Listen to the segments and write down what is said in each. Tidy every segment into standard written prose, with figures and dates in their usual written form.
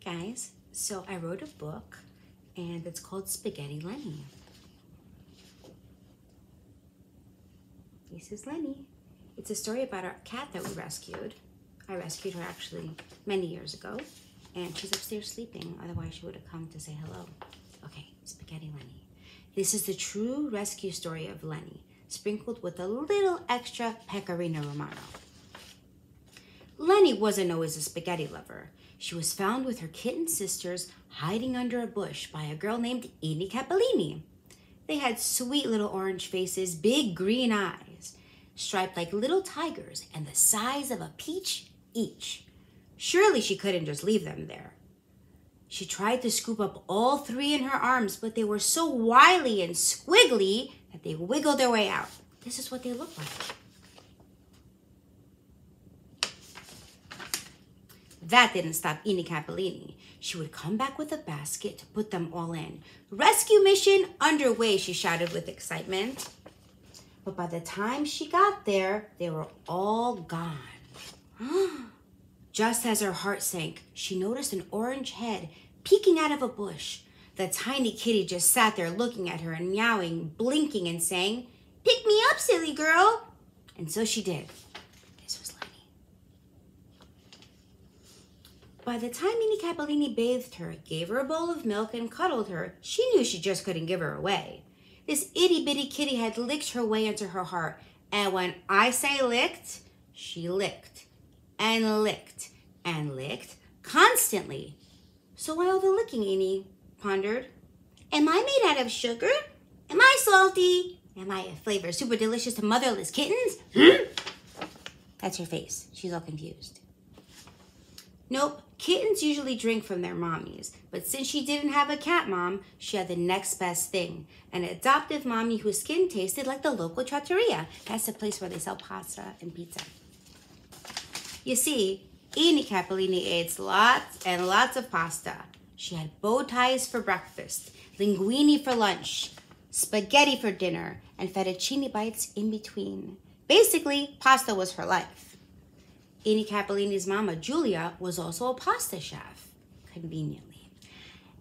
guys, so I wrote a book and it's called Spaghetti Lenni. This is Lenni. It's a story about a cat that we rescued. I rescued her actually many years ago, and she's upstairs sleeping, otherwise she would have come to say hello. Okay, Spaghetti Lenni. This is the true rescue story of Lenni, sprinkled with a little extra pecorino romano. Lenni wasn't always a spaghetti lover. She was found with her kitten sisters hiding under a bush by a girl named Ini Capellini. They had sweet little orange faces, big green eyes, striped like little tigers and the size of a peach each. Surely she couldn't just leave them there. She tried to scoop up all three in her arms, but they were so wily and squiggly that they wiggled their way out. This is what they look like. That didn't stop Ini Capellini. She would come back with a basket to put them all in. Rescue mission underway, she shouted with excitement. But by the time she got there, they were all gone. Just as her heart sank, she noticed an orange head peeking out of a bush. The tiny kitty just sat there looking at her and meowing, blinking and saying, "Pick me up, silly girl." And so she did. This was Lenni. By the time Ini Capellini bathed her, gave her a bowl of milk and cuddled her, she knew she just couldn't give her away. This itty-bitty kitty had licked her way into her heart. And when I say licked, she licked and licked and licked constantly. So why all the licking, Ini pondered. Am I made out of sugar? Am I salty? Am I a flavor super delicious to motherless kittens? That's her face. She's all confused. Nope, kittens usually drink from their mommies, but since she didn't have a cat mom, she had the next best thing, an adoptive mommy whose skin tasted like the local trattoria. That's the place where they sell pasta and pizza. You see, Ini Capellini ate lots and lots of pasta. She had bow ties for breakfast, linguine for lunch, spaghetti for dinner, and fettuccine bites in between. Basically, pasta was her life. Ini Capellini's mama, Giulia, was also a pasta chef, conveniently,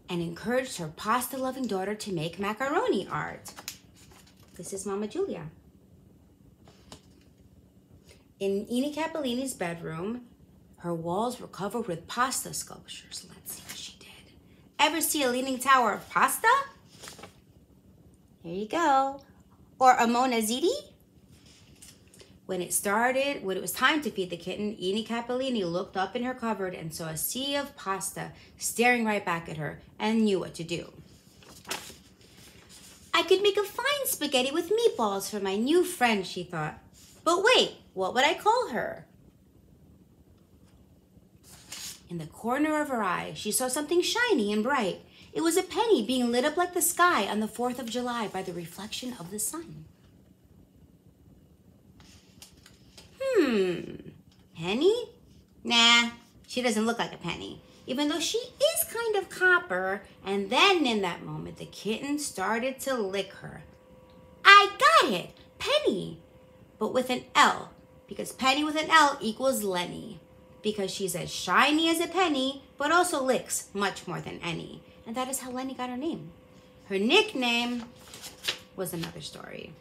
and encouraged her pasta-loving daughter to make macaroni art. This is Mama Giulia. In Ini Capellini's bedroom, her walls were covered with pasta sculptures. Let's see what she did. Ever see a leaning tower of pasta? Here you go. Or a Mona Ziti? When it was time to feed the kitten, Ini Capellini looked up in her cupboard and saw a sea of pasta staring right back at her and knew what to do. I could make a fine spaghetti with meatballs for my new friend, she thought. But wait, what would I call her? In the corner of her eye, she saw something shiny and bright. It was a penny being lit up like the sky on the 4th of July by the reflection of the sun. Penny? Nah, she doesn't look like a penny, even though she is kind of copper. And then in that moment, the kitten started to lick her. I got it, Penny, but with an L, because penny with an L equals Lenni, because she's as shiny as a penny, but also licks much more than any. And that is how Lenni got her name. Her nickname was another story.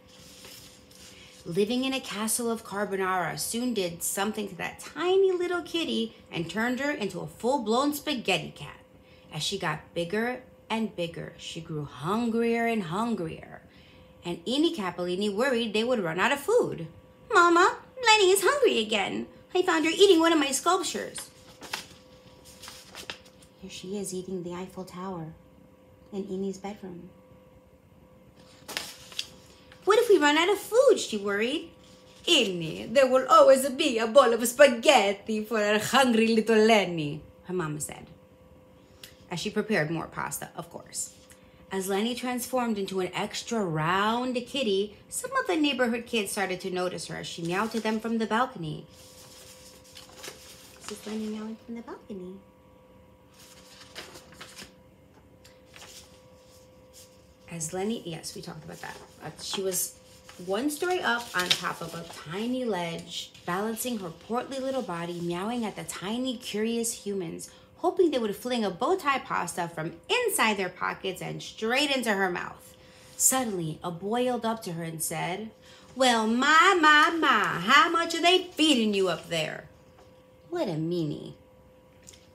Living in a castle of carbonara soon did something to that tiny little kitty and turned her into a full-blown spaghetti cat. As she got bigger and bigger, she grew hungrier and hungrier. And Ini Capellini worried they would run out of food. Mama, Lenni is hungry again. I found her eating one of my sculptures. Here she is eating the Eiffel Tower in Ini's bedroom. What if we run out of food, she worried. Ini, there will always be a bowl of spaghetti for our hungry little Lenni, her mama said, as she prepared more pasta, of course. As Lenni transformed into an extra round kitty, some of the neighborhood kids started to notice her as she meowed to them from the balcony. This is Lenni meowing from the balcony. As Lenni, yes, we talked about that. She was one story up on top of a tiny ledge, balancing her portly little body, meowing at the tiny, curious humans, hoping they would fling a bow tie pasta from inside their pockets and straight into her mouth. Suddenly, a boy yelled up to her and said, "Well, my, how much are they feeding you up there?" What a meanie.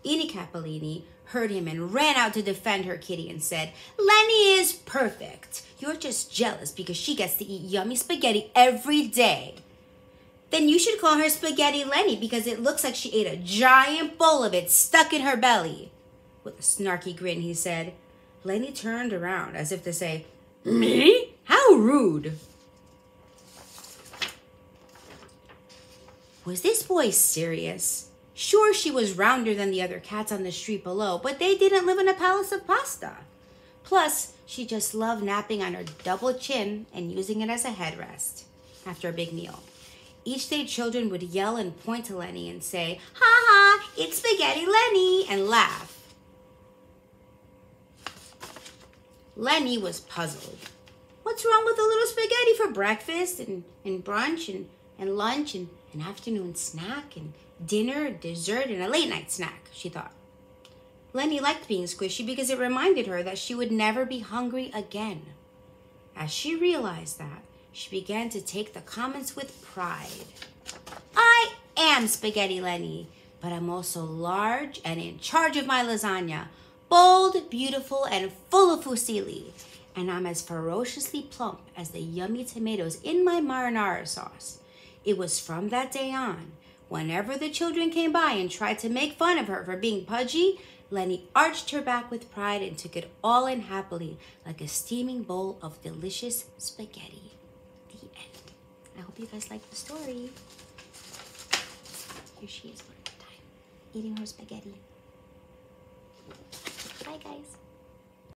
Edie Capolini heard him and ran out to defend her kitty and said, "Lenni is perfect. You're just jealous because she gets to eat yummy spaghetti every day." "Then you should call her Spaghetti Lenni because it looks like she ate a giant bowl of it stuck in her belly." With a snarky grin, he said. Lenni turned around as if to say, "Me? How rude." Was this boy serious? Sure, she was rounder than the other cats on the street below, but they didn't live in a palace of pasta. Plus, she just loved napping on her double chin and using it as a headrest after a big meal. Each day, children would yell and point to Lenni and say, "Ha ha, it's Spaghetti Lenni," and laugh. Lenni was puzzled. What's wrong with a little spaghetti for breakfast and brunch and lunch and an afternoon snack and dinner, dessert, and a late night snack, she thought. Lenni liked being squishy because it reminded her that she would never be hungry again. As she realized that, she began to take the comments with pride. "I am Spaghetti Lenni, but I'm also large and in charge of my lasagna, bold, beautiful, and full of fusilli. And I'm as ferociously plump as the yummy tomatoes in my marinara sauce." It was from that day on, whenever the children came by and tried to make fun of her for being pudgy, Lenni arched her back with pride and took it all in happily, like a steaming bowl of delicious spaghetti. The end. I hope you guys like the story. Here she is one more time, eating her spaghetti. Bye, guys.